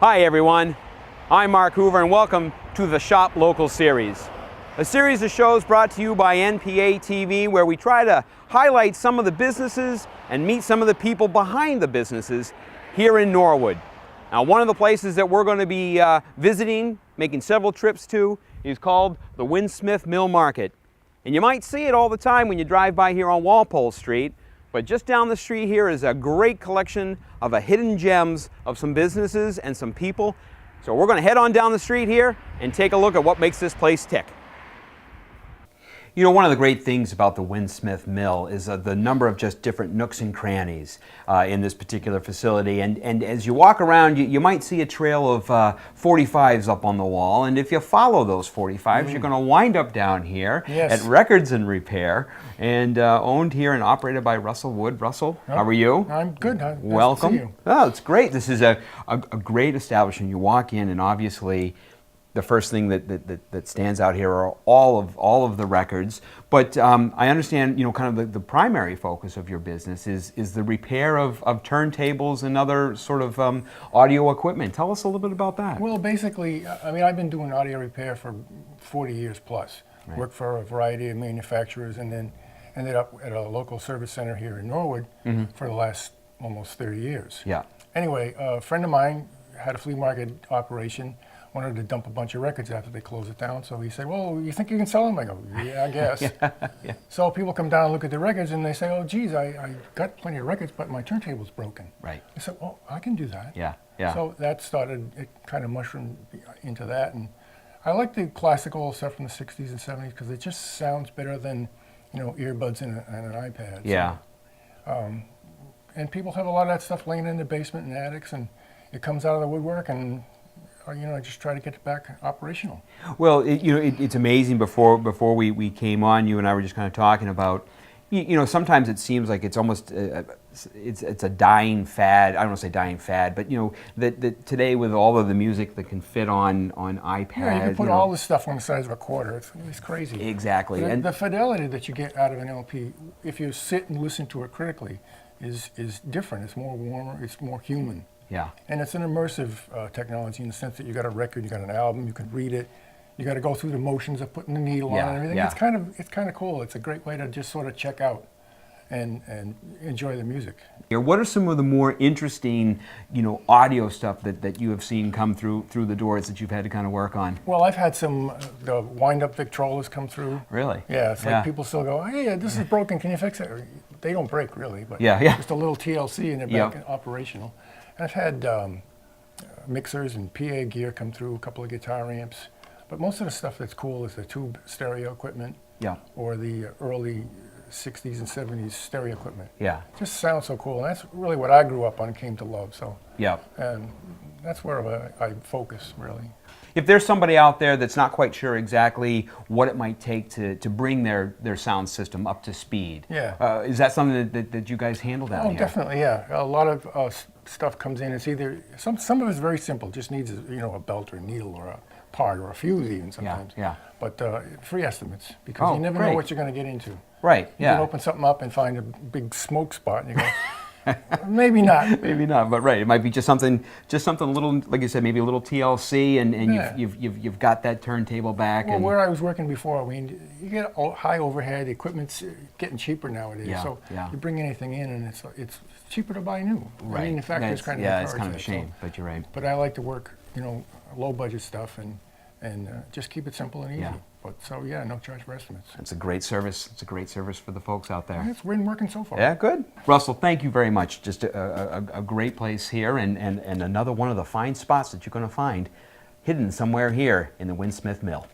Hi everyone, I'm Mark Hoover and welcome to the Shop Local series. A series of shows brought to you by NPA TV where we try to highlight some of the businesses and meet some of the people behind the businesses here in Norwood. Now, one of the places that we're going to be visiting, making several trips to, is called the Winsmith Mill Market. And you might see it all the time when you drive by here on Walpole Street, but just down the street here is a great collection of hidden gems of some businesses and some people. So we're going to head on down the street here and take a look at what makes this place tick. You know, one of the great things about the Winsmith Mill is the number of just different nooks and crannies in this particular facility. And as you walk around, you might see a trail of 45s up on the wall. And if you follow those 45s, you're going to wind up down here at Records and Repair, and owned here and operated by Russell Wood. Russell, how are you? I'm good. Nice Welcome. To see you. Oh, it's great. This is a great establishment. You walk in, and obviously the first thing that stands out here are all of the records. But I understand, you know, kind of the primary focus of your business is the repair of turntables and other sort of audio equipment. Tell us a little bit about that. Well, basically, I mean, I've been doing audio repair for 40 years plus. Right. Worked for a variety of manufacturers, and then ended up at a local service center here in Norwood for the last almost 30 years. Yeah. Anyway, a friend of mine had a flea market operation, wanted to dump a bunch of records after they closed it down. So he said, well, you think you can sell them? I go, yeah, I guess. Yeah. So people come down and look at the records and they say, oh, geez, I got plenty of records, but my turntable's broken. Right. I said, well, I can do that. Yeah. Yeah. So that started, it kind of mushroomed into that. And I like the classical stuff from the 60s and 70s because it just sounds better than, you know, earbuds and an iPad. Yeah. So, and people have a lot of that stuff laying in the basement and attics, and it comes out of the woodwork, and you know, I just try to get it back operational. Well, it's amazing. Before we came on, you and I were just kind of talking about, you know, sometimes it seems like it's almost it's a dying fad. I don't want to say dying fad, but you know that today with all of the music that can fit on iPads, yeah, you can put all this stuff on the size of a quarter. It's crazy. Exactly. And the fidelity that you get out of an LP, if you sit and listen to it critically, is different. It's more warmer. It's more human. Yeah. And it's an immersive technology in the sense that you got a record, you got an album, you can read it, you got to go through the motions of putting the needle on and everything. Yeah. It's kind of cool. It's a great way to just sort of check out and enjoy the music. What are some of the more interesting, you know, audio stuff that you have seen come through the doors that you've had to kind of work on? Well, I've had some the wind-up Victrolas come through. Really? Yeah. It's like people still go, hey, this is broken. Can you fix it? They don't break really, but yeah. just a little TLC and they're back and operational. I've had mixers and PA gear come through, a couple of guitar amps, but most of the stuff that's cool is the tube stereo equipment, or the early 60s and 70s stereo equipment. Yeah. It just sounds so cool, and that's really what I grew up on and came to love. So and that's where I focus really. If there's somebody out there that's not quite sure exactly what it might take to bring their sound system up to speed, is that something that you guys handle down here? Oh, definitely, yeah. A lot of stuff comes in. It's either some of it's very simple, just needs a belt or a needle or a part or a fuse even sometimes. Yeah. But free estimates because you never know what you're going to get into. Right. You can open something up and find a big smoke spot, and you go. Maybe not. Maybe not, but right. It might be just something a little, like you said, maybe a little TLC, and you've got that turntable back. Well, and where I was working before, I mean, you get high overhead. Equipment's getting cheaper nowadays, so you bring anything in, and it's cheaper to buy new. Right. I mean, the factories kind of it's kind of a shame, but you're right. But I like to work, you know, low budget stuff and just keep it simple and easy. Yeah. But so yeah, no charge for estimates. It's a great service. It's a great service for the folks out there. It's been working so far. Yeah, good. Russell, thank you very much. Just a great place here, and another one of the fine spots that you're going to find hidden somewhere here in the Winsmith Mill.